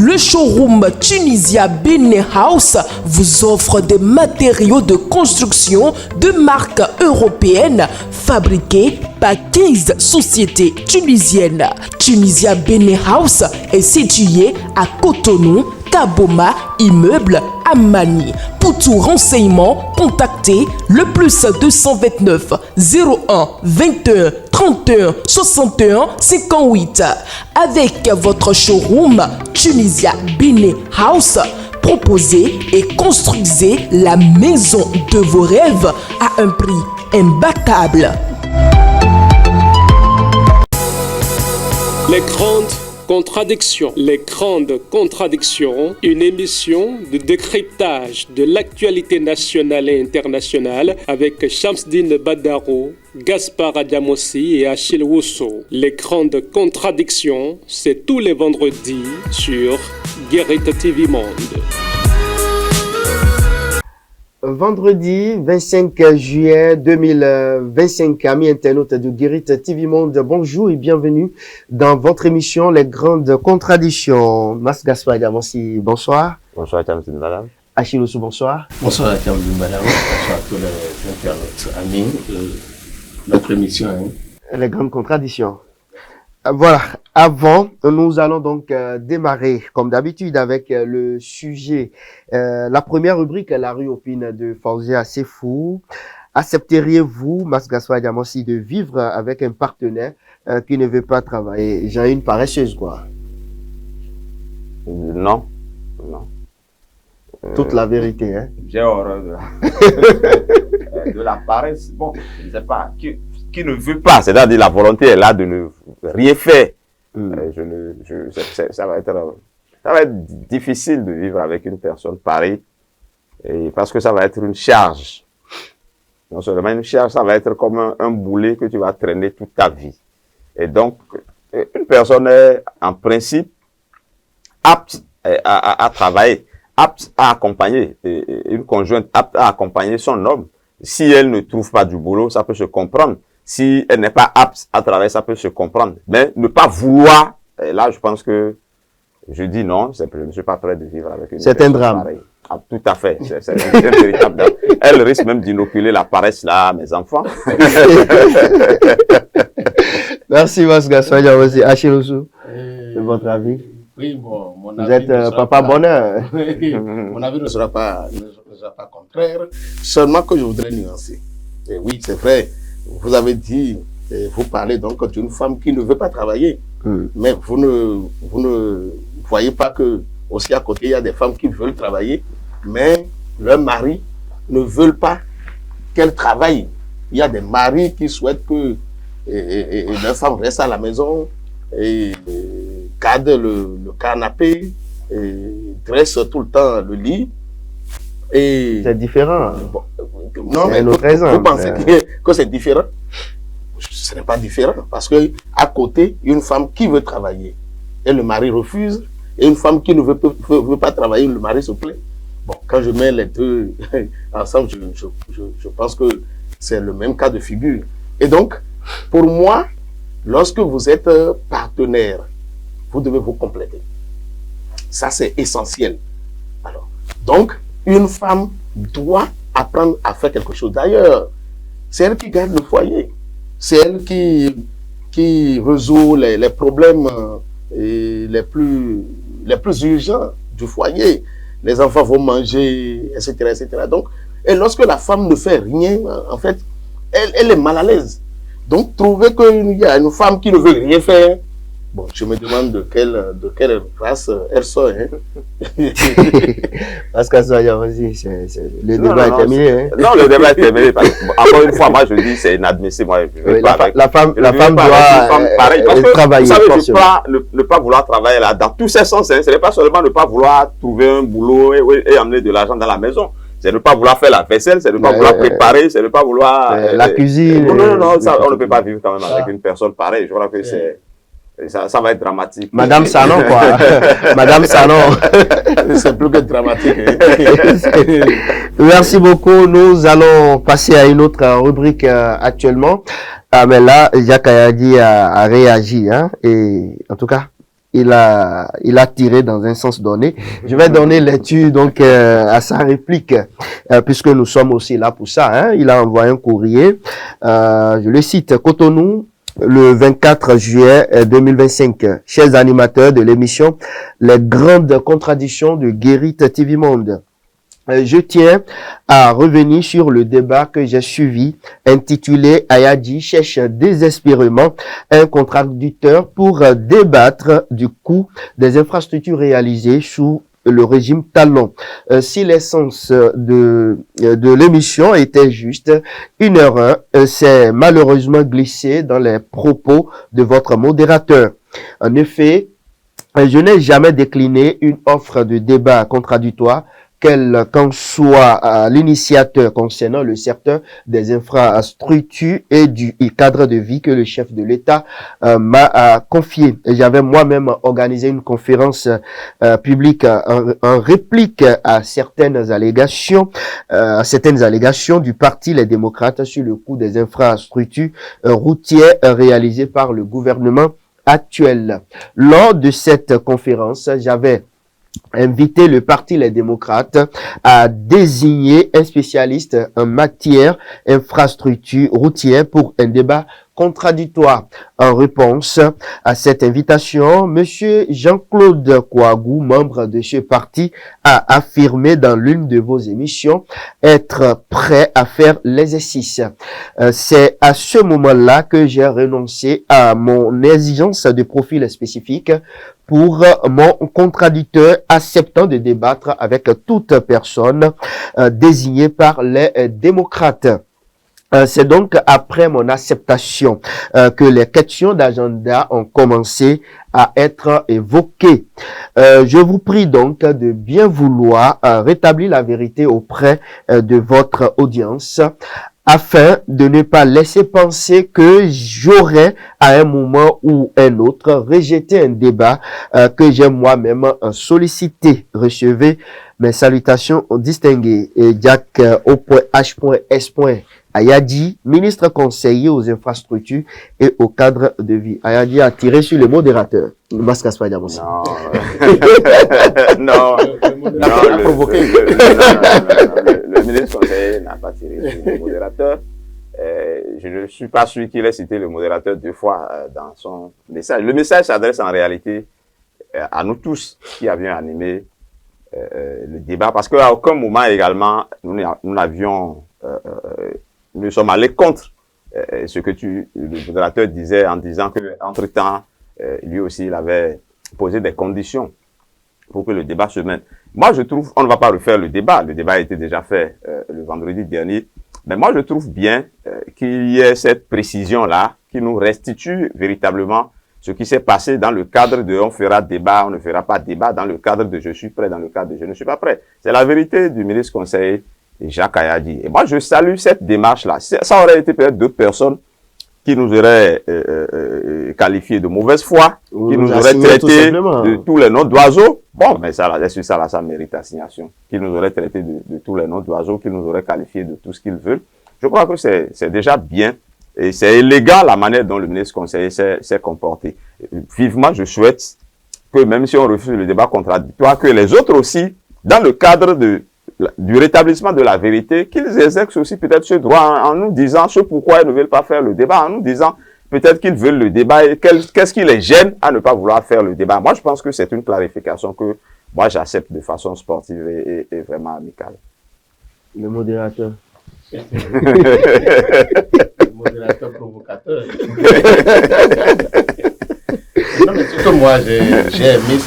Le showroom Tunisia Bene House vous offre des matériaux de construction de marque européenne fabriqués par 15 sociétés tunisiennes. Tunisia Bene House est situé à Cotonou, Kaboma, immeuble Amani. Pour tout renseignement, contactez le +229 01 21 31 61 58. Avec votre showroom Tunisia Bene House, proposez et construisez la maison de vos rêves à un prix imbattable. Les grandes contradictions. Les grandes contradictions, une émission de décryptage de l'actualité nationale et internationale avec Shamsdine Badaro, Gaspard Adamossi et Achille Wousso. Les grandes contradictions, c'est tous les vendredis sur Guérite TV Monde. Vendredi 25 juillet 2025, amis internautes de Guérite TV Monde, bonjour et bienvenue dans votre émission Les Grandes Contradictions. Mas Gaspard Adamossi, bonsoir. Bonsoir, Shamsdine Badaro. Achille Wousso, bonsoir. Bonsoir, Shamsdine Badaro. Bonsoir à tous les internautes amis de notre émission. Les Grandes Contradictions. Voilà, avant, nous allons donc démarrer, comme d'habitude, avec le sujet. La première rubrique, la rue opine de Fauzia Sefou. Accepteriez-vous, Mas Gaspard Adamossi, de vivre avec un partenaire qui ne veut pas travailler? J'ai une paresseuse, quoi. Non, non. Toute la vérité, hein. J'ai horreur de la paresse. Bon, je ne sais pas. Qui ne veut pas, c'est-à-dire la volonté est là de ne rien faire. Ça va être difficile de vivre avec une personne pareille, et parce que ça va être une charge. Non seulement une charge, ça va être comme un boulet que tu vas traîner toute ta vie. Et donc, une personne est en principe apte à travailler, apte à accompagner, une conjointe apte à accompagner son homme. Si elle ne trouve pas du boulot, ça peut se comprendre. Si elle n'est pas apte à travailler, ça peut se comprendre. Mais ne pas vouloir, là, je pense que je dis non, je ne suis pas prêt de vivre avec une personne. C'est un drame. Pareille. Ah, tout à fait. C'est un véritable drame. Elle risque même d'inoculer la paresse là à mes enfants. Merci, Mas Gaspard Adamossi. Achille Wousso, de votre avis? Oui, bon, mon Vous avis êtes papa bonheur. Mon avis ne sera pas contraire, seulement que je voudrais nuancer. Et oui, c'est vrai, vous avez dit, vous parlez donc d'une femme qui ne veut pas travailler, mais vous ne voyez pas que aussi à côté, il y a des femmes qui veulent travailler, mais leur mari ne veut pas qu'elles travaillent. Il y a des maris qui souhaitent que leur femme reste à la maison et garde le canapé, et dresse tout le temps le lit. C'est différent. Bon, non, mais vous pensez que c'est différent? Ce n'est pas différent, parce que à côté, une femme qui veut travailler et le mari refuse, et une femme qui ne veut pas travailler, le mari se plaint. Bon, quand je mets les deux ensemble, je pense que c'est le même cas de figure. Et donc, pour moi, lorsque vous êtes partenaire, vous devez vous compléter. Ça, c'est essentiel. Alors, donc, une femme doit apprendre à faire quelque chose. D'ailleurs, c'est elle qui garde le foyer. C'est elle qui résout les problèmes les plus urgents du foyer. Les enfants vont manger, etc., etc. Donc, et lorsque la femme ne fait rien, en fait, elle est mal à l'aise. Donc, trouver qu'il y a une femme qui ne veut rien faire, bon, je me demande de quelle race elle sort. Hein. Parce que ça, le débat est terminé. Hein. Non, le débat est terminé. Encore une fois, moi, je dis c'est inadmissible. La femme doit travailler. Vous savez, ne pas vouloir travailler là, dans tous ces sens, hein, ce n'est pas seulement ne pas vouloir trouver un boulot et amener de l'argent dans la maison. C'est ne pas vouloir faire la vaisselle, c'est ne pas vouloir préparer, c'est ne pas vouloir... la cuisine. Non, ça, on ne peut pas vivre quand même avec une personne pareille. Je crois que ça va être dramatique. Madame Sanon, quoi. Madame Sanon. C'est plus que dramatique. Merci beaucoup. Nous allons passer à une autre rubrique actuellement. Ah, mais là, Jacques Ayadi a réagi. Hein, et en tout cas, il a tiré dans un sens donné. Je vais donner lecture donc à sa réplique, puisque nous sommes aussi là pour ça. Hein. Il a envoyé un courrier. Je le cite: Cotonou, le 24 juillet 2025. Chers animateurs de l'émission Les grandes contradictions de Guérit TV Monde, je tiens à revenir sur le débat que j'ai suivi, intitulé Ayadji cherche désespérément un contradicteur pour débattre du coût des infrastructures réalisées sous le régime Talon. Si l'essence de l'émission était juste, une erreur s'est malheureusement glissée dans les propos de votre modérateur. En effet, je n'ai jamais décliné une offre de débat contradictoire, quel qu'en soit l'initiateur concernant le secteur des infrastructures et du cadre de vie que le chef de l'État m'a confié. J'avais moi-même organisé une conférence publique en réplique à certaines allégations du parti Les Démocrates sur le coût des infrastructures routières réalisées par le gouvernement actuel. Lors de cette conférence, j'avais invité le parti Les Démocrates à désigner un spécialiste en matière infrastructure routière pour un débat contradictoire. En réponse à cette invitation, Monsieur Jean-Claude Kouagou, membre de ce parti, a affirmé dans l'une de vos émissions être prêt à faire l'exercice. C'est à ce moment-là que j'ai renoncé à mon exigence de profil spécifique pour mon contradicteur, acceptant de débattre avec toute personne désignée par les démocrates. C'est donc après mon acceptation que les questions d'agenda ont commencé à être évoquées. Je vous prie donc de bien vouloir rétablir la vérité auprès de votre audience, afin de ne pas laisser penser que j'aurais à un moment ou un autre rejeté un débat que j'ai moi-même sollicité. Recevez mes salutations distinguées. Et Jack O.H.S. Ayadji, ministre conseiller aux infrastructures et au cadre de vie. Ayadji a tiré sur le modérateur. Non, le ministre conseiller n'a pas tiré sur le modérateur. Je ne suis pas sûr qu'il ait cité le modérateur 2 fois dans son message. Le message s'adresse en réalité à nous tous qui avions animé le débat, parce qu'à aucun moment également nous sommes allés contre ce que le modérateur disait, en disant que entre-temps, lui aussi, il avait posé des conditions pour que le débat se mène. Moi, je trouve, on ne va pas refaire le débat a été déjà fait le vendredi dernier, mais moi, je trouve bien qu'il y ait cette précision-là qui nous restitue véritablement ce qui s'est passé dans le cadre de on fera débat, on ne fera pas débat, dans le cadre de je suis prêt, dans le cadre de je ne suis pas prêt. C'est la vérité du ministre conseiller Jacques Ayadji. Et moi, je salue cette démarche-là. Ça aurait été peut-être d'autres personnes qui nous auraient qualifiés de mauvaise foi, qui nous auraient traité de tous les noms d'oiseaux. Bon, mais ça mérite assignation. Qui nous auraient traité de tous les noms d'oiseaux, qui nous auraient qualifiés de tout ce qu'ils veulent. Je crois que c'est déjà bien. Et c'est élégant la manière dont le ministre conseiller s'est comporté. Vivement, je souhaite que même si on refuse le débat contradictoire, que les autres aussi, dans le cadre du rétablissement de la vérité, qu'ils exercent aussi peut-être ce droit en nous disant ce pourquoi ils ne veulent pas faire le débat, en nous disant peut-être qu'ils veulent le débat et qu'est-ce qui les gêne à ne pas vouloir faire le débat. Moi, je pense que c'est une clarification que moi j'accepte de façon sportive et vraiment amicale. Le modérateur. Le modérateur provocateur. Non, mais ce que moi j'ai aimé,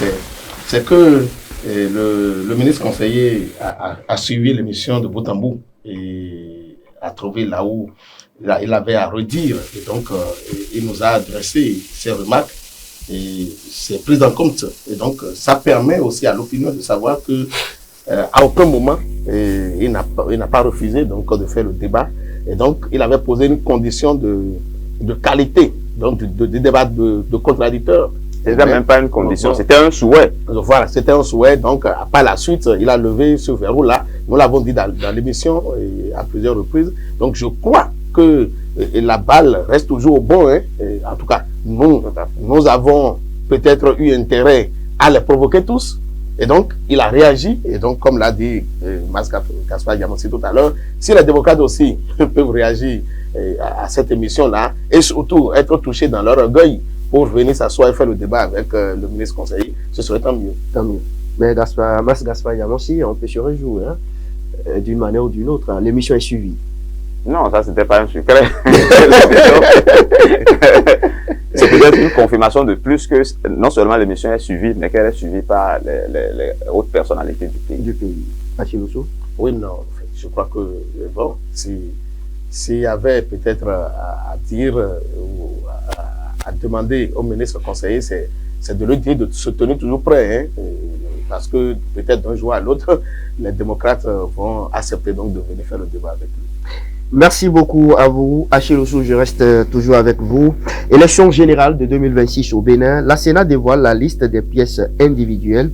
c'est que le ministre conseiller a suivi l'émission de bout en bout et a trouvé là où il avait à redire. Et donc, il nous a adressé ses remarques et c'est pris en compte. Et donc, ça permet aussi à l'opinion de savoir que à aucun moment, il n'a pas refusé donc de faire le débat. Et donc, il avait posé une condition de qualité, donc de débat de contradicteurs. C'était même pas une condition, c'était un souhait. Voilà, c'était un souhait. Donc, par la suite, il a levé ce verrou-là. Nous l'avons dit dans l'émission à plusieurs reprises. Donc, je crois que la balle reste toujours au bon. Hein. En tout cas, nous avons peut-être eu intérêt à les provoquer tous. Et donc, il a réagi. Et donc, comme l'a dit Mas Gaspard Yamonsi tout à l'heure, si les démocrates aussi peuvent réagir à cette émission-là, et surtout être touchés dans leur orgueil pour venir s'asseoir et faire le débat avec le ministre conseiller, ce serait tant mieux. Tant mieux. Mais Mas Gaspard Yamonsi, on peut se réjouir, hein, d'une manière ou d'une autre. L'émission est suivie. Non, ça, c'était pas un secret. C'est peut-être une confirmation de plus que non seulement l'émission est suivie, mais qu'elle est suivie par les hautes personnalités du pays. Achiloussou? Oui, non. Je crois que, bon, s'il y avait peut-être à dire ou à demander au ministre conseiller, c'est de lui dire de se tenir toujours prêt, hein, parce que peut-être d'un jour à l'autre, les démocrates vont accepter donc de venir faire le débat avec lui. Merci beaucoup à vous, Achiloussou, je reste toujours avec vous. Élection générale de 2026 au Bénin, la Sénat dévoile la liste des pièces individuelles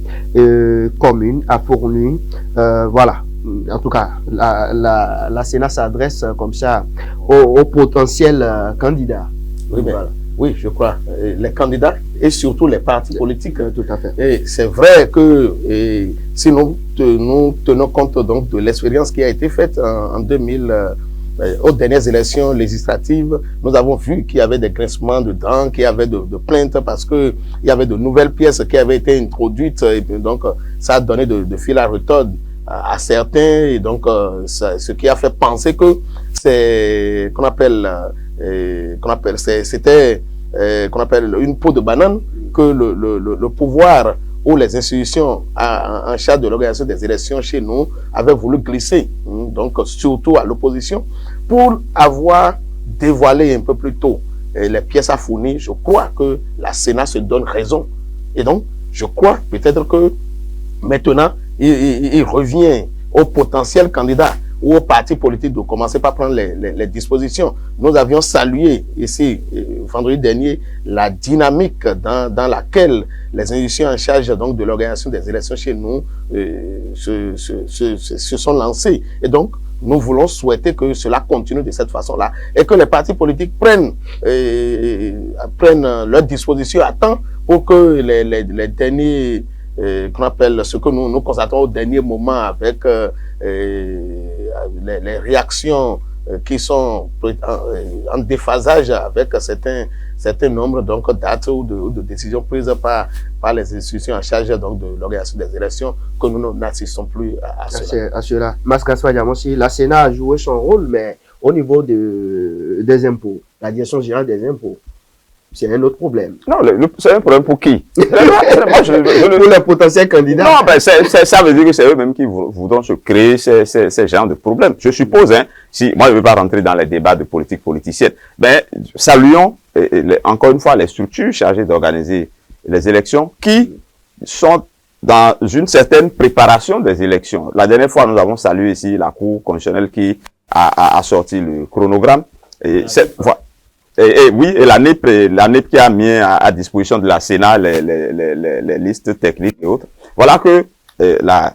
communes à fournir. Voilà, en tout cas, la Sénat s'adresse comme ça aux potentiels candidats. Oui, voilà. Oui, je crois. Les candidats et surtout les partis politiques. Tout à fait. Et c'est vrai que si nous tenons compte donc de l'expérience qui a été faite en 2000, aux dernières élections législatives, nous avons vu qu'il y avait des grincements de dents, qu'il y avait de plaintes parce que il y avait de nouvelles pièces qui avaient été introduites et donc ça a donné de fil à retordre à certains et donc ce qui a fait penser que c'est c'était une peau de banane que le pouvoir ou les institutions en charge de l'organisation des élections chez nous avaient voulu glisser, donc surtout à l'opposition, pour avoir dévoilé un peu plus tôt les pièces à fournir. Je crois que la Sénat se donne raison. Et donc, je crois peut-être que maintenant, il revient aux potentiels candidats ou aux partis politiques de commencer par prendre les dispositions. Nous avions salué ici, vendredi dernier, la dynamique dans laquelle les institutions en charge donc de l'organisation des élections chez nous se sont lancées. Et donc, nous voulons souhaiter que cela continue de cette façon-là et que les partis politiques prennent leurs dispositions à temps pour que les derniers, qu'on appelle ce que nous constatons au dernier moment avec les réactions qui sont en déphasage avec certains nombres donc dates ou de décisions prises par les institutions en charge donc de l'organisation des élections, que nous n'assistons plus à cela. Mas Gaspard Yamonsi, la Sénat a joué son rôle, mais au niveau des impôts, la direction générale des impôts, c'est un autre problème. Non, c'est un problème pour qui? Pour les potentiels candidats. Non, ben ça veut dire que c'est eux-mêmes qui voudront se créer ces genres de problèmes. Je suppose, hein, si moi je ne veux pas rentrer dans les débats de politique politicienne, ben saluons encore une fois les structures chargées d'organiser les élections qui sont dans une certaine préparation des élections. La dernière fois, nous avons salué ici la Cour constitutionnelle qui a sorti le chronogramme. Et oui, et l'ANEP qui a mis à disposition de la Sénat les listes techniques et autres. Voilà que la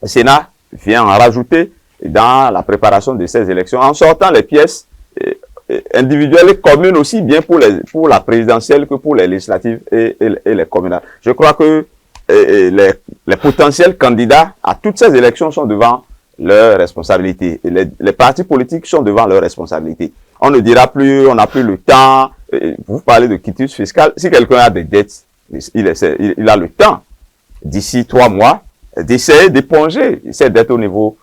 Sénat vient en rajouter dans la préparation de ces élections, en sortant les pièces individuelles et communes aussi bien pour la présidentielle que pour les législatives et les communales. Je crois que les potentiels candidats à toutes ces élections sont devant leurs responsabilités. Et les partis politiques sont devant leurs responsabilités. On ne dira plus, on n'a plus le temps. Vous parlez de quitus fiscal. Si quelqu'un a des dettes, il a le temps, d'ici 3 mois, d'essayer d'éponger ces dettes au niveau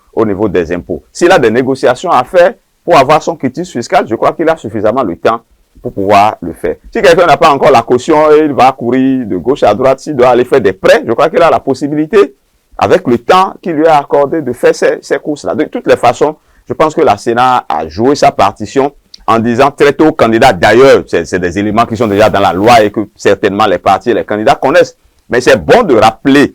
des impôts. S'il a des négociations à faire pour avoir son quitus fiscal, je crois qu'il a suffisamment le temps pour pouvoir le faire. Si quelqu'un n'a pas encore la caution, il va courir de gauche à droite, s'il doit aller faire des prêts, je crois qu'il a la possibilité, avec le temps qui lui a accordé, de faire ces courses-là. De toutes les façons, je pense que la Sénat a joué sa partition en disant très tôt aux candidats, d'ailleurs, c'est des éléments qui sont déjà dans la loi et que certainement les partis et les candidats connaissent. Mais c'est bon de rappeler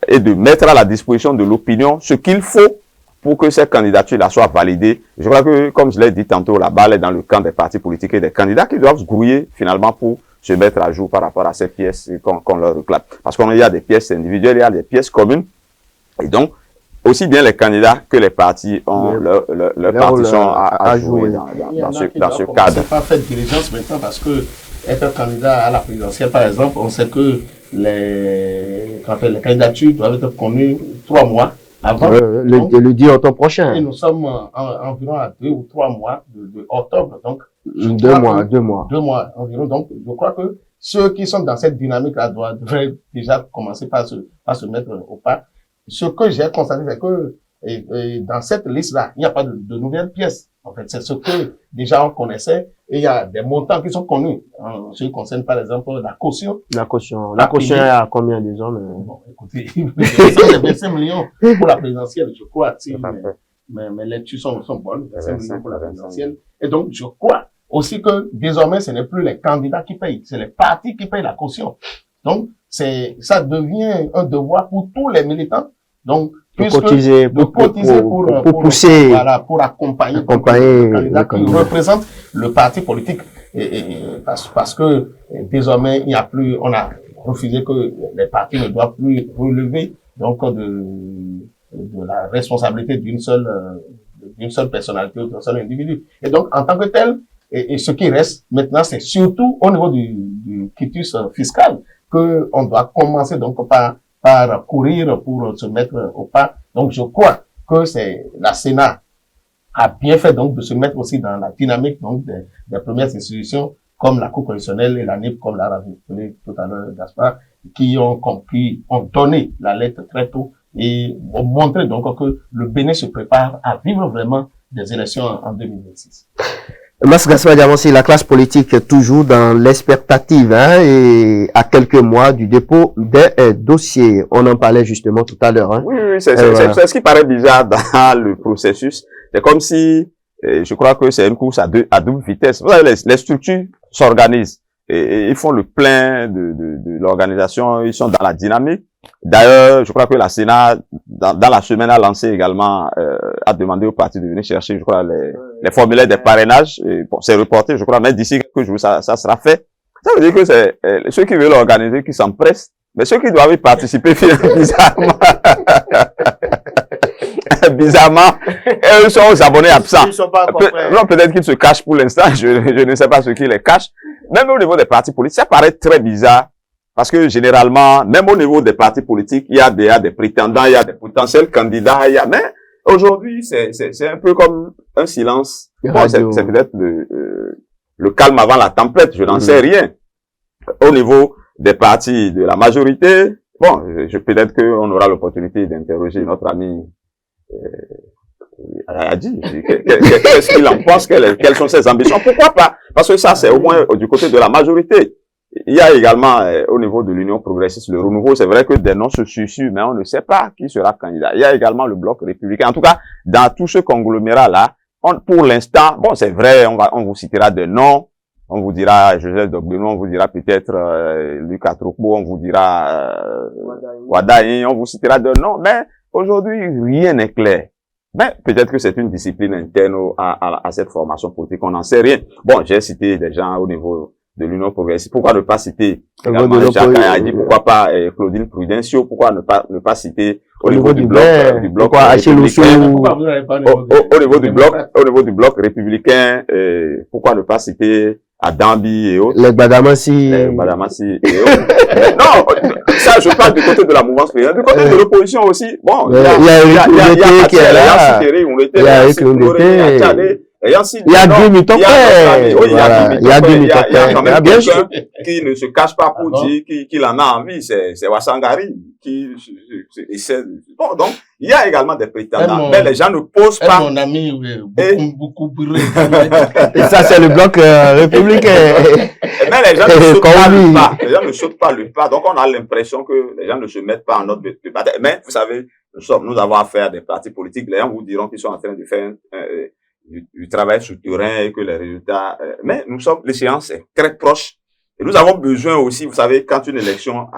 et de mettre à la disposition de l'opinion ce qu'il faut pour que ces candidatures-là soient validées. Je crois que, comme je l'ai dit tantôt, la balle est dans le camp des partis politiques et des candidats qui doivent se grouiller finalement pour se mettre à jour par rapport à ces pièces qu'on leur réclame. Parce qu'il y a des pièces individuelles, il y a des pièces communes. Et donc, aussi bien les candidats que les partis ont leur partition à jouer dans ce cadre. On ne pas faire de diligence maintenant parce que être candidat à la présidentielle, par exemple, on sait que les candidatures doivent être connues 3 mois avant. Le 10 octobre prochain. Et nous sommes environ à 2 ou 3 mois de octobre. Donc, 2 mois. 2 mois environ. Donc, je crois que ceux qui sont dans cette dynamique-là devraient déjà commencer par se mettre au pas. Ce que j'ai constaté, c'est que dans cette liste-là, il n'y a pas de nouvelles pièces. En fait, c'est ce que déjà on connaissait et il y a des montants qui sont connus. En ce qui concerne par exemple la caution. La caution est à combien déjà? Bon, écoutez, c'est 25 millions pour la présidentielle, je crois. Mais les lectures sont bonnes, 25 millions pour la présidentielle. Et donc, je crois aussi que désormais, ce n'est plus les candidats qui payent, c'est les partis qui payent la caution. Donc, ça devient un devoir pour tous les militants. Donc, pour cotiser pour pousser, voilà, pour accompagner le candidat qui représente le parti politique. Parce que désormais, on a refusé que les partis ne doivent plus relever donc de la responsabilité d'une seule personnalité ou d'un seul individu. Et donc, en tant que tel, et ce qui reste maintenant, c'est surtout au niveau du quitus fiscal que on doit commencer donc par courir pour se mettre au pas. Donc, je crois que la Sénat a bien fait donc de se mettre aussi dans la dynamique donc des premières institutions comme la Cour constitutionnelle et la NIP, comme l'a rappelé tout à l'heure Gaspard, qui ont donné la lettre très tôt et ont montré donc que le Bénin se prépare à vivre vraiment des élections en 2026. Mas Gaspard Diamansi, la classe politique est toujours dans l'expectative et à quelques mois du dépôt des dossiers. On en parlait justement tout à l'heure. Oui, c'est ce qui paraît bizarre dans le processus. C'est comme si, je crois que c'est une course à double vitesse. Vous savez, les structures s'organisent et ils font le plein de l'organisation, ils sont dans la dynamique. D'ailleurs, je crois que la Sénat, dans la semaine, a lancé également, a demandé aux partis de venir chercher, je crois, les formulaires des parrainages. Bon, c'est reporté, je crois, mais d'ici quelques jours, ça sera fait. Ça veut dire que c'est ceux qui veulent organiser qui s'empressent, mais ceux qui doivent y participer, bizarrement, eux sont aux abonnés absents. Non, peut-être qu'ils se cachent pour l'instant, je ne sais pas ce qui les cache. Même au niveau des partis politiques, ça paraît très bizarre. Parce que généralement, même au niveau des partis politiques, il y a des prétendants, il y a des potentiels candidats, mais aujourd'hui, c'est un peu comme un silence. Bon, c'est peut-être le calme avant la tempête, je n'en sais rien. Au niveau des partis de la majorité, bon, peut-être qu'on aura l'opportunité d'interroger notre ami Ayadi. Qu'est-ce qu'il en pense, quelles sont ses ambitions? Pourquoi pas? Parce que ça, c'est au moins du côté de la majorité. Il y a également, au niveau de l'Union progressiste, le renouveau. C'est vrai que des noms se susurrent, mais on ne sait pas qui sera candidat. Il y a également le bloc républicain. En tout cas, dans tout ce conglomérat-là, pour l'instant, bon, c'est vrai, on vous citera des noms. On vous dira Joseph Dogbenou, on vous dira peut-être Luc Atrokbo, on vous dira Wadaï, on vous citera des noms. Mais aujourd'hui, rien n'est clair. Mais peut-être que c'est une discipline interne à cette formation politique. On n'en sait rien. Bon, j'ai cité des gens au niveau de l'Union progressiste. Pourquoi ne pas citer également Jacques Ayadi? Pourquoi pas Claudine Prudencio? Pourquoi ne pas citer au niveau du bloc républicain? Au niveau du bloc républicain, pourquoi ne pas citer Adambi et autres? Les Badamassi et autres. Non, ça, je parle du côté de la mouvance présidentielle. Du côté de l'opposition aussi, bon, il y a qui est là. Il y a quand même quelqu'un qui ne se cache pas pour dire qu'il en a envie, c'est Wassangari qui essaie. Bon, donc, il y a également des prétendants, mais les gens ne posent pas. Mon ami, beaucoup brûlé. Et ça, c'est le bloc républicain. Mais les gens ne sautent pas le pas. Les gens ne sautent pas le pas. Donc, on a l'impression que les gens ne se mettent pas en ordre de bataille. Mais, vous savez, nous avons affaire à des partis politiques. Les gens vous diront qu'ils sont en train de faire du travail souterrain et que les résultats, mais l'échéance est très proche et nous avons besoin aussi, vous savez, quand une élection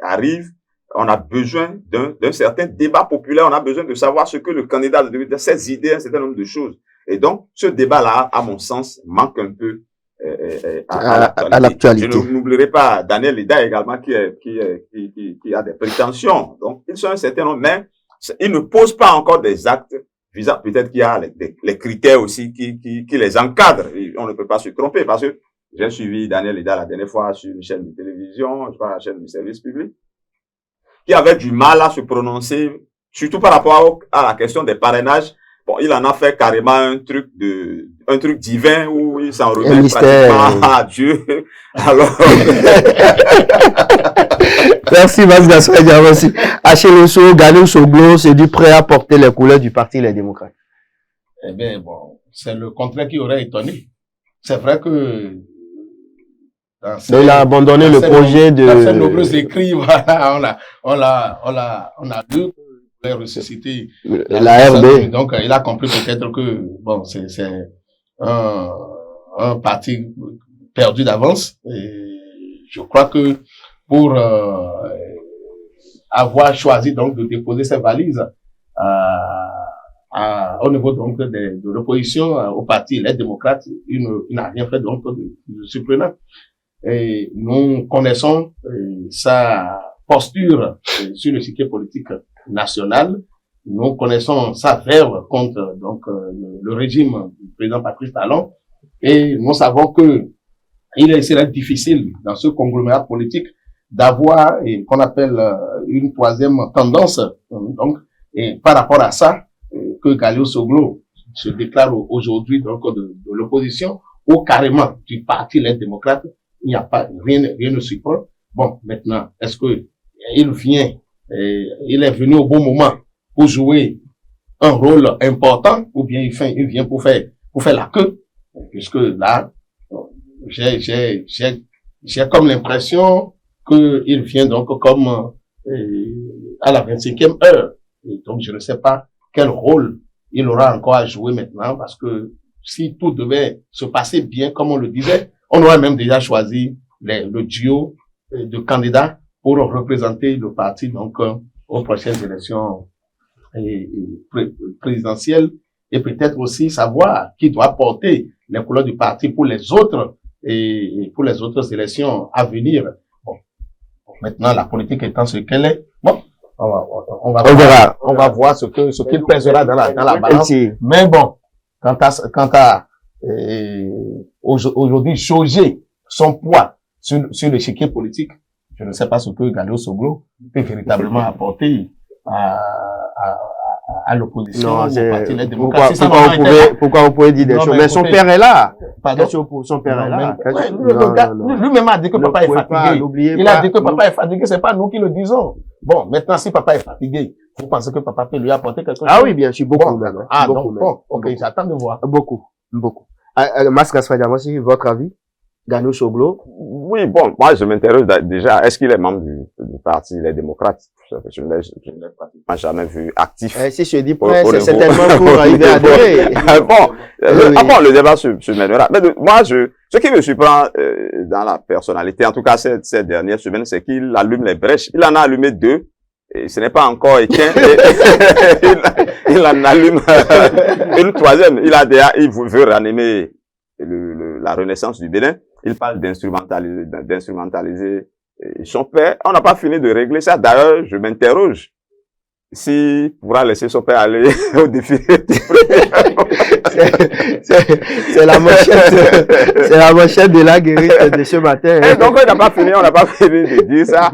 arrive, on a besoin d'un certain débat populaire, on a besoin de savoir ce que le candidat de ses idées, un certain nombre de choses. Et donc, ce débat-là, à mon sens, manque un peu à l'actualité. Je n'oublierai pas Daniel Lida également qui a des prétentions. Donc, ils sont un certain nombre, mais ils ne posent pas encore des actes. Peut-être qu'il y a les critères aussi qui les encadrent. On ne peut pas se tromper parce que J'ai suivi Daniel Ida la dernière fois sur une chaîne de télévision, je crois la chaîne du service public, qui avait du mal à se prononcer, surtout par rapport à la question des parrainages. Bon, il en a fait carrément un truc divin où il s'en remet pratiquement à Dieu. Alors. Merci, merci. Achille Osso, Gallo Soglo, c'est du prêt à porter les couleurs du Parti Les Démocrates. Eh bien, bon, c'est le contraire qui aurait étonné. C'est vrai que donc, il a abandonné le projet de... Dans ses nombreux écrits, voilà, on a vu qu'il a ressuscité la RB. Donc, il a compris peut-être que, bon, c'est un parti perdu d'avance. Et je crois que pour avoir choisi donc de déposer ses valises au niveau donc de l'opposition au parti Les Démocrates, il n'a rien fait donc de surprenant. Et nous connaissons sa posture sur le chiquier politique national. Nous connaissons sa verve contre donc le régime du président Patrice Talon. Et nous savons que il serait difficile dans ce conglomérat politique d'avoir qu'on appelle une troisième tendance. Donc, et par rapport à ça, que Gallo Soglo se déclare aujourd'hui donc de l'opposition ou carrément du parti Les Démocrates, il n'y a pas rien ne surprend. Bon, maintenant, est-ce que il est venu au bon moment pour jouer un rôle important ou bien il vient pour faire la queue, puisque là j'ai comme l'impression que il vient donc comme à la 25e heure, et donc je ne sais pas quel rôle il aura encore à jouer maintenant, parce que si tout devait se passer bien comme on le disait, on aurait même déjà choisi le duo de candidats pour représenter le parti donc aux prochaines élections présidentielles, et peut-être aussi savoir qui doit porter les couleurs du parti pour les autres élections à venir. Bon, maintenant la politique étant ce qu'elle est, bon, on va voir ce qu'il pèsera dans la balance. Mais bon, quant à aujourd'hui jauger son poids sur l'échiquier politique, je ne sais pas ce que Gallo Soglo peut véritablement apporter à l'opposition, au parti Les Démocrates. Pourquoi vous pouvez dire des choses? Mais son père est là. Pardon? Son père est là. Lui-même a dit que papa est fatigué. Il a dit que papa est fatigué, c'est pas nous qui le disons. Bon, maintenant, si papa est fatigué, vous pensez que papa peut lui apporter quelque chose? Ah oui, bien sûr, beaucoup même. Ah, donc, bon, ok, j'attends de voir. Beaucoup. Maskas Fadiamosi, votre avis? Gallo Soglo? Oui, bon, moi, je m'interroge déjà, est-ce qu'il est membre du parti Les Démocrates? Je ne l'ai pratiquement jamais vu actif. Si je dis pas, c'est certainement pour arriver à adhérer. Bon, le débat se mènera. Mais moi, ce qui me surprend dans la personnalité, en tout cas ces dernières semaines, c'est qu'il allume les brèches. Il en a allumé 2. Et ce n'est pas encore éteint. Il en allume une 3e. Il veut ranimer la renaissance du Bénin. Il parle d'instrumentaliser son père. On n'a pas fini de régler ça. D'ailleurs, je m'interroge s'il pourra laisser son père aller au défi. C'est la manchette de la guérite de ce matin. Et donc, on n'a pas fini de dire ça.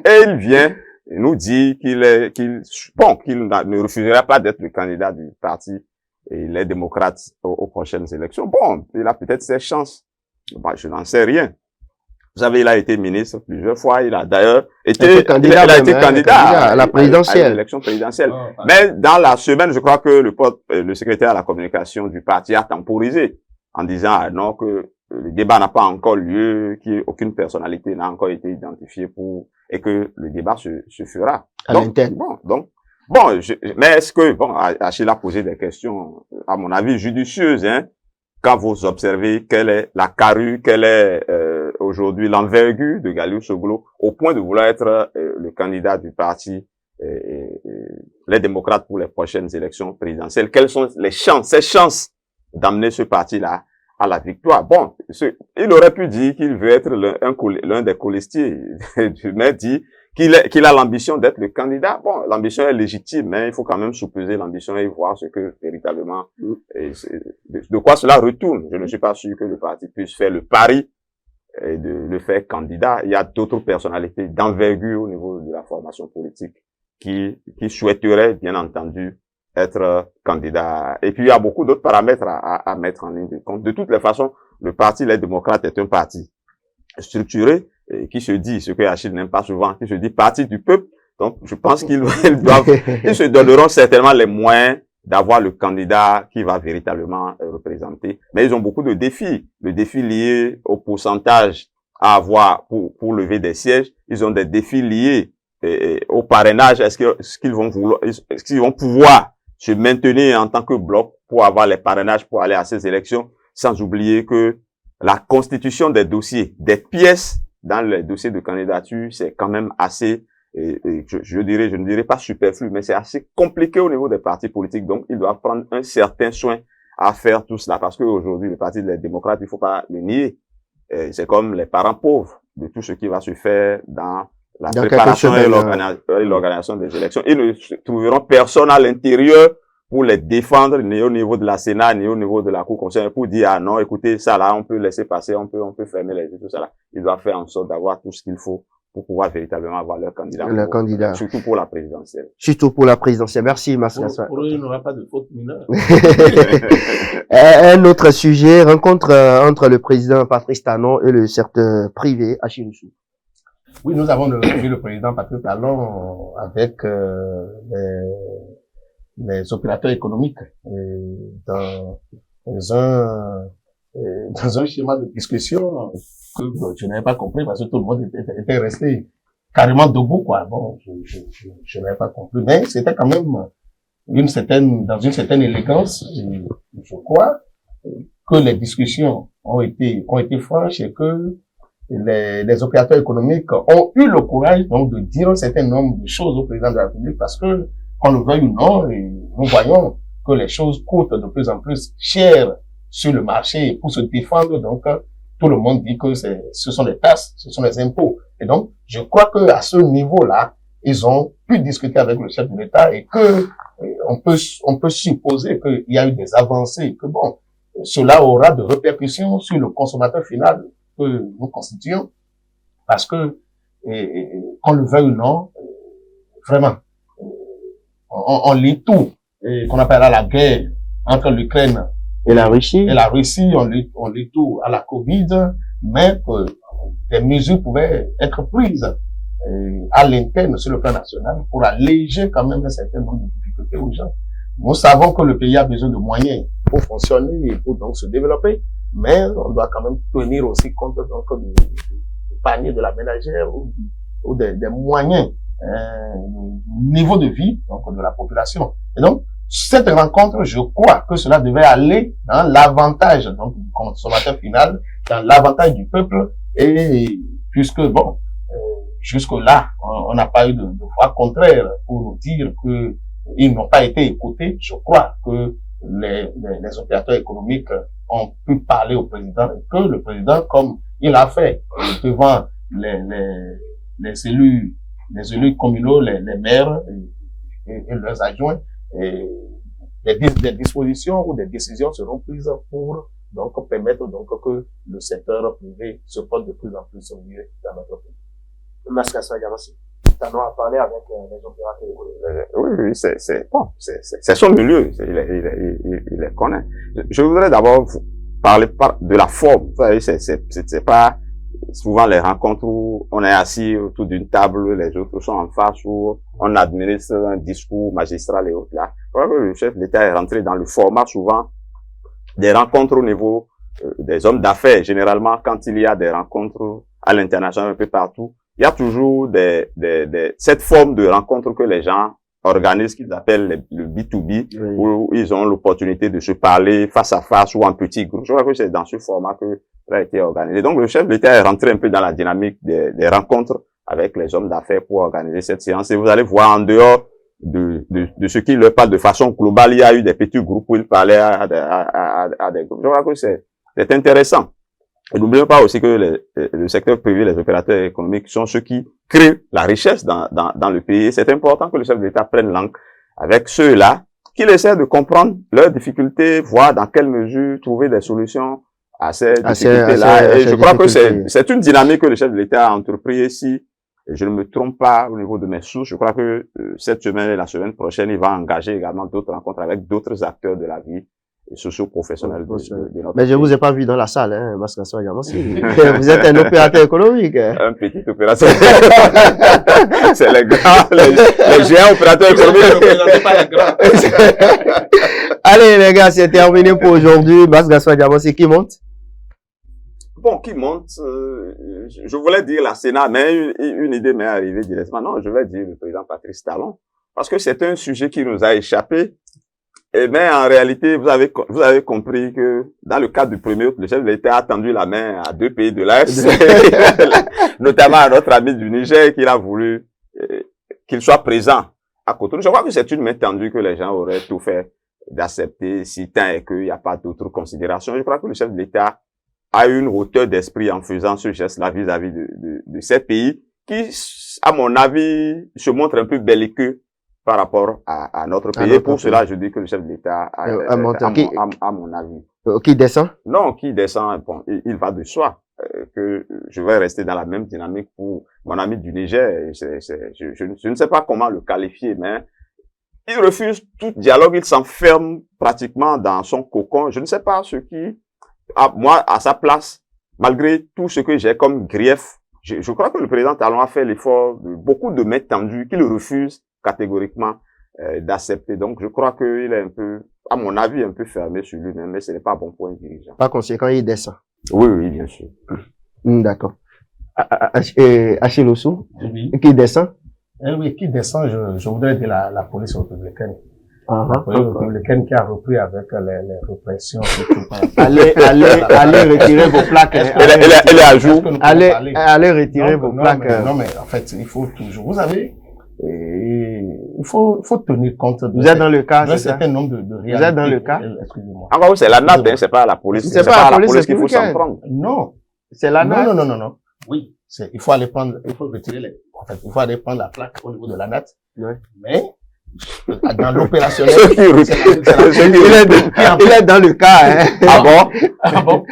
Et il vient nous dit qu'il ne refusera pas d'être le candidat du parti et Les Démocrates aux prochaines élections. Bon, il a peut-être ses chances. Bon, je n'en sais rien. Vous savez, il a été ministre plusieurs fois. Il a d'ailleurs été candidat à la présidentielle. À l'élection présidentielle. Mais dans la semaine, je crois que le secrétaire à la communication du parti a temporisé en disant non, que le débat n'a pas encore lieu, qu'aucune personnalité n'a encore été identifiée et que le débat se fera. Mais est-ce que, Achille a posé des questions, à mon avis, judicieuses, hein, quand vous observez quelle est la carrure, quelle est aujourd'hui l'envergure de Gallo Soglo au point de vouloir être le candidat du parti Les Démocrates pour les prochaines élections présidentielles. Quelles sont ses chances d'amener ce parti-là à la victoire? Bon, il aurait pu dire qu'il veut être l'un des colistiers, mais dit qu'il a l'ambition d'être le candidat. Bon, l'ambition est légitime, mais il faut quand même sous-peser l'ambition et voir ce que véritablement, de quoi cela retourne. Je ne suis pas sûr que le parti puisse faire le pari de le faire candidat. Il y a d'autres personnalités d'envergure au niveau de la formation politique qui souhaiteraient, bien entendu, être candidat. Et puis, il y a beaucoup d'autres paramètres à mettre en ligne de compte. De toutes les façons, le parti Les Démocrates est un parti structuré qui se dit, ce que Achille n'aime pas souvent, qui se dit parti du peuple. Donc, je pense ils se donneront certainement les moyens d'avoir le candidat qui va véritablement représenter. Mais ils ont beaucoup de défis. Le défi lié au pourcentage à avoir pour lever des sièges. Ils ont des défis liés au parrainage. Est-ce qu'ils vont pouvoir se maintenir en tant que bloc pour avoir les parrainages pour aller à ces élections, sans oublier que la constitution des dossiers, des pièces dans les dossiers de candidature, c'est quand même assez, je ne dirais pas superflu, mais c'est assez compliqué au niveau des partis politiques. Donc, ils doivent prendre un certain soin à faire tout cela, parce qu'aujourd'hui, le Parti des démocrates, il faut pas le nier, c'est comme les parents pauvres de tout ce qui va se faire dans la préparation et l'organisation des élections. Ils ne trouveront personne à l'intérieur pour les défendre, ni au niveau de la Sénat, ni au niveau de la Cour constitutionnelle, pour dire, ah non, écoutez, ça là, on peut laisser passer, on peut fermer les yeux, tout ça là. Ils doivent faire en sorte d'avoir tout ce qu'il faut pour pouvoir véritablement avoir leur candidat. Surtout pour la présidentielle. Surtout pour la présidentielle. Merci, Mascassa. Pour eux, il n'y aura pas de faute mineure. Un autre sujet, rencontre entre le président Patrice Talon et le secteur privé à Chiroussou. Oui, nous avons vu le président Patrice Talon avec les opérateurs économiques dans un schéma de discussion que je n'avais pas compris parce que tout le monde était resté carrément debout, quoi. Bon, je n'avais pas compris, mais c'était quand même dans une certaine élégance, je crois, que les discussions ont été franches et que les opérateurs économiques ont eu le courage, donc, de dire un certain nombre de choses au président de la République parce que, qu'on le veuille ou non, et nous voyons que les choses coûtent de plus en plus cher sur le marché pour se défendre. Donc, tout le monde dit que ce sont les taxes, ce sont les impôts. Et donc, je crois que à ce niveau-là, ils ont pu discuter avec le chef de l'État et que on peut supposer qu'il y a eu des avancées, que bon, cela aura de répercussions sur le consommateur final que nous constituons, parce que, qu'on le veuille ou non, vraiment, on lit tout, qu'on appelle la guerre entre l'Ukraine et la Russie, on lit tout à la Covid, mais que des mesures pouvaient être prises à l'interne sur le plan national pour alléger quand même un certain nombre de difficultés aux gens. Nous savons que le pays a besoin de moyens pour fonctionner et pour donc se développer, mais on doit quand même tenir aussi compte donc du panier de la ménagère ou des moyens, du niveau de vie donc de la population. Et donc cette rencontre, je crois que cela devait aller dans l'avantage donc du consommateur final, dans l'avantage du peuple, et puisque bon, jusque là, on n'a pas eu de voix contraire pour nous dire que ils n'ont pas été écoutés. Je crois que les opérateurs économiques ont pu parler au président et que le président, comme il a fait devant les élus communaux, les maires et leurs adjoints, et des dispositions ou des décisions seront prises pour donc permettre donc que le secteur privé se porte de plus en plus au mieux dans notre pays. Mascassa Yamassi. Talon a parlé avec les opérateurs. Oui, c'est son milieu, il les connaît. Je voudrais d'abord parler de la forme. Vous savez, c'est pas souvent les rencontres où on est assis autour d'une table, les autres sont en face, où on administre un discours magistral et autres là. Le chef de l'État est rentré dans le format souvent des rencontres au niveau des hommes d'affaires. Généralement, quand il y a des rencontres à l'international un peu partout, il y a toujours cette forme de rencontre que les gens organisent, qu'ils appellent le B2B, oui, où ils ont l'opportunité de se parler face à face ou en petit groupe. Je crois que c'est dans ce format que ça a été organisé. Donc, le chef de l'État est rentré un peu dans la dynamique des rencontres avec les hommes d'affaires pour organiser cette séance. Et vous allez voir, en dehors de ce qu'il leur parle de façon globale, il y a eu des petits groupes où il parlait à des groupes. Je crois que c'est intéressant. Et n'oublions pas aussi que le secteur privé, les opérateurs économiques sont ceux qui créent la richesse dans le pays. C'est important que le chef de l'État prenne langue avec ceux-là, qu'il essaie de comprendre leurs difficultés, voir dans quelle mesure trouver des solutions à ces difficultés-là. Et je crois que c'est une dynamique que le chef de l'État a entrepris ici. Et je ne me trompe pas au niveau de mes sources. Je crois que cette semaine et la semaine prochaine, il va engager également d'autres rencontres avec d'autres acteurs de la vie socio-professionnelle de notre Mais je vous ai pas vu dans la salle, hein, Mascassois Diamossi. Vous êtes un opérateur économique. Un petit opérateur. C'est les grands, les géants opérateurs économiques. Allez, les gars, c'est terminé pour aujourd'hui. Mascassois Diamossi, qui monte? Bon, qui monte, je voulais dire la Sénat, mais une idée m'est arrivée directement. Non, je vais dire le président Patrice Talon. Parce que c'est un sujet qui nous a échappé. Mais en réalité, vous avez compris que dans le cadre du premier, le chef de l'État a tendu la main à 2 pays de l'Est, notamment à notre ami du Niger, qu'il a voulu qu'il soit présent à Cotonou. Je crois que c'est une main tendue que les gens auraient tout fait d'accepter, si tant est qu'il n'y a pas d'autres considérations. Je crois que le chef de l'État a une hauteur d'esprit en faisant ce geste-là vis-à-vis de ces pays qui, à mon avis, se montrent un peu belliqueux par rapport à notre pays. Et pour cela, je dis que le chef de l'État à mon avis. Qui descend? Non, qui descend, bon, il va de soi. Que je vais rester dans la même dynamique pour mon ami du Niger. Je ne sais pas comment le qualifier, mais il refuse tout dialogue, il s'enferme pratiquement dans son cocon. Je ne sais pas ce qui, moi, à sa place, malgré tout ce que j'ai comme grief, je crois que le président Talon a fait l'effort de beaucoup de mains tendues qu'il refuse catégoriquement d'accepter. Donc, je crois qu'il est un peu, à mon avis, un peu fermé sur lui-même, mais ce n'est pas bon pour un dirigeant. Par conséquent, il descend. Oui, bien sûr. D'accord. Achille Oussou, qui descend? Oui, qui descend, je voudrais dire la police républicaine. La police républicaine qui a repris avec les répressions. Allez retirer vos plaques. Elle est à jour. Allez retirer vos plaques. Non, mais en fait, il faut toujours, vous savez, il faut tenir compte de. Vous êtes dans le cas, d'un certain nombre de réalités. Vous êtes dans le cas? Excusez-moi. Encore, c'est la NAT, c'est pas la police. C'est pas la police qu'il faut s'en prendre. Non. C'est la NAT. Non. Oui. Il faut aller prendre, il faut retirer il faut aller prendre la plaque au niveau de la NAT. Ouais. Mais, dans l'opérationnel, il est dans le cas, hein. Ah bon?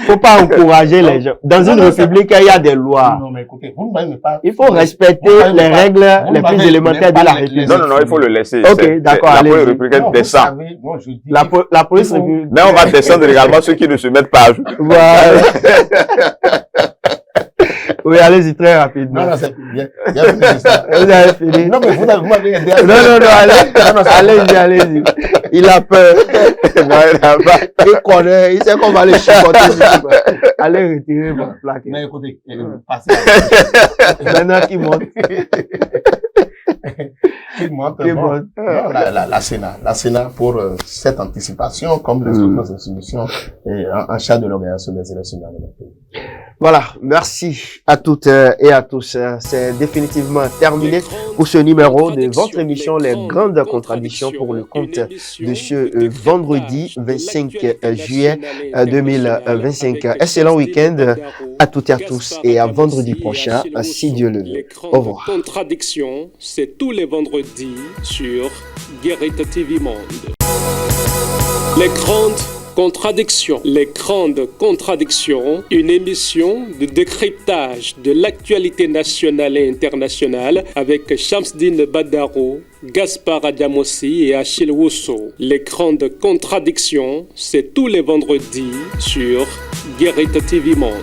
Faut pas encourager les gens. Dans une république, il y a des lois. Non, mais écoutez, vous ne m'aimez pas. Il faut respecter les règles les plus élémentaires de la république. Non, il faut le laisser. Ok, d'accord, la allez. police républicaine descend. La police républicaine. Mais on va descendre également ceux qui ne se mettent pas à jour. Voilà. Oui, allez-y très rapidement. Non, c'est bien. Vous avez fini. Non, mais vous m'avez aidé. Non, allez-y. Il a peur. Non, il n'a pas. Il connaît, il sait qu'on va les chipoter. Allez retirer votre plaque. Mais écoutez, passez. Maintenant, qui monte? Qui monte? Non, la Sénat pour cette anticipation, comme les autres institutions, en charge de l'organisation des élections dans le pays. Voilà, merci à toutes et à tous. C'est définitivement terminé pour ce numéro de votre émission Les Grandes Contradictions pour le compte de ce vendredi 25 juillet 2025. Excellent week-end à toutes et à tous et à vendredi prochain, si Dieu le veut. Au revoir. Contradictions, c'est tous les vendredis sur Guérite TV Monde. Les grandes contradictions, une émission de décryptage de l'actualité nationale et internationale avec Shamsdine Badaro, Gaspard Adamossi et Achille Ousso. Les grandes contradictions, c'est tous les vendredis sur Guérite TV Monde.